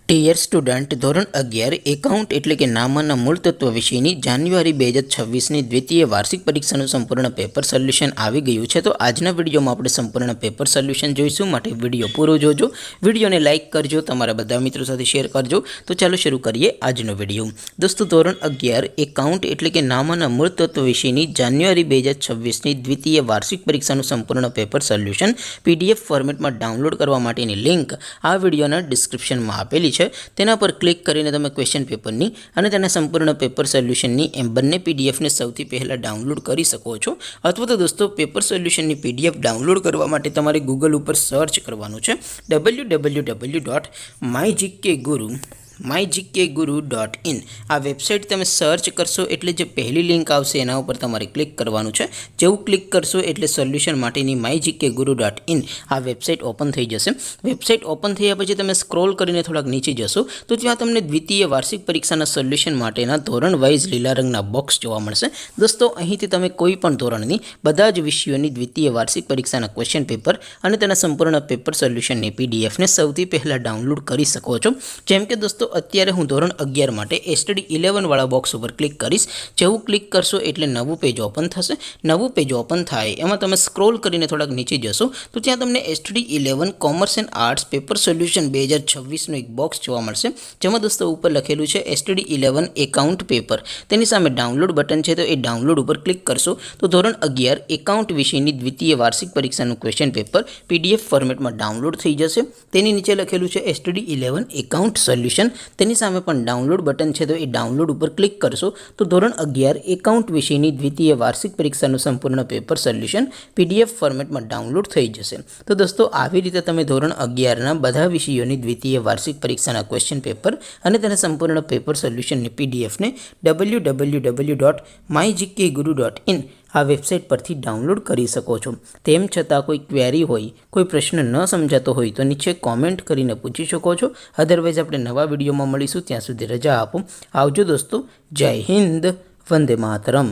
Dear student, ધોરણ 11 account એટલે કે નામાના મૂળ તત્વ વિષયની જાન્યુઆરી 2026ની દ્વિતીય વાર્ષિક પરીક્ષાનું સંપૂર્ણ પેપર સોલ્યુશન આવી ગયું છે. તો આજના વિડીયોમાં આપણે સંપૂર્ણ પેપર સોલ્યુશન જોઈશું. માટે વિડીયો પૂરો જોજો, વિડીયોને લાઇક કરજો, તમારા બધા મિત્રો સાથે શેર કરજો. તો ચાલો શરૂ કરીએ આજનો વિડીયો. દોસ્તો, ધોરણ 11 એકાઉન્ટ એટલે કે નામાના મૂળ તત્વ વિષયની જાન્યુઆરી 2026ની દ્વિતીય વાર્ષિક પરીક્ષાનું સંપૂર્ણ પેપર સોલ્યુશન PDF ફોર્મેટમાં ડાઉનલોડ કરવા માટેની લિંક આ વિડીયોના ડિસ્ક્રિપ્શનમાં આપેલી છે. તેના પર ક્લિક કરીને તમે ક્વેશ્ચન પેપરની અને તેના સંપૂર્ણ પેપર સોલ્યુશનની એમ બંને પીડીએફને સૌથી પહેલાં ડાઉનલોડ કરી શકો છો. અથવા તો દોસ્તો, પેપર સોલ્યુશનની PDF ડાઉનલોડ કરવા માટે તમારે ગૂગલ ઉપર સર્ચ કરવાનું છે www.mygkguru.in. આ વેબસાઇટ તમે સર્ચ કરશો એટલે જે પહેલી લિંક આવશે એના ઉપર તમારે ક્લિક કરવાનું છે. જેવું ક્લિક કરશો એટલે સોલ્યુશન માટેની mygkguru.in આ વેબસાઇટ ઓપન થઈ જશે. વેબસાઇટ ઓપન થયા પછી તમે સ્ક્રોલ કરીને થોડાક નીચે જશો તો ત્યાં તમને દ્વિતીય વાર્ષિક પરીક્ષાના સોલ્યુશન માટેના ધોરણ વાઇઝ લીલા રંગના બોક્સ જોવા મળશે. દોસ્તો, અહીંથી તમે કોઈ પણ ધોરણની બધા જ વિષયોની દ્વિતીય વાર્ષિક પરીક્ષાના ક્વેશ્ચન પેપર અને તેના સંપૂર્ણ પેપર સોલ્યુશનની PDFને સૌથી પહેલાં ડાઉનલોડ કરી શકો છો. જેમ કે દોસ્તો, અત્યારે હું ધોરણ 11 માટે STD 11 વાળા બોક્સ ઉપર ક્લિક કરીશ. જેવું ક્લિક કરશો એટલે નવું પેજ ઓપન થશે. નવું પેજ ઓપન થાય એમાં તમે સ્ક્રોલ કરીને થોડાક નીચે જશો તો ત્યાં તમને STD 11 commerce and arts paper solution 2026નું એક બોક્સ જોવા મળશે. જેમાં દોસ્તો ઉપર લખેલું છે STD 11 એકાઉન્ટ પેપર. તેની સામે ડાઉનલોડ બટન છે, તો એ ડાઉનલોડ ઉપર ક્લિક કરશો તો ધોરણ 11 એકાઉન્ટ વિષયની દ્વિતીય વાર્ષિક પરીક્ષાનું ક્વેશ્ચન પેપર PDF ફોર્મેટમાં ડાઉનલોડ થઈ જશે. તેની નીચે લખેલું છે STD 11 એકાઉન્ટ સોલ્યુશન. તેની સામે પણ ડાઉનલોડ બટન છે, તો એ ડાઉનલોડ ઉપર ક્લિક કરશો તો ધોરણ 11 એકાઉન્ટ વિષયની દ્વિતીય વાર્ષિક પરીક્ષાનું સંપૂર્ણ પેપર સોલ્યુશન PDF ફોર્મેટમાં ડાઉનલોડ થઈ જશે. તો દોસ્તો, આવી રીતે તમે ધોરણ 11ના બધા વિષયોની દ્વિતીય વાર્ષિક પરીક્ષાના ક્વેશ્ચન પેપર અને તેના સંપૂર્ણ પેપર સોલ્યુશનની PDFને www.mygkguru.in આ વેબસાઇટ પરથી ડાઉનલોડ કરી શકો છો. તેમ છતાં કોઈ ક્વેરી હોય, કોઈ પ્રશ્ન ન સમજાતો હોય તો નીચે કોમેન્ટ કરીને પૂછી શકો છો. અધરવાઇઝ આપણે નવા વિડીયોમાં મળીશું. ત્યાં સુધી રજા આપો. આવજો દોસ્તો. જય હિન્દ. વંદે માતરમ.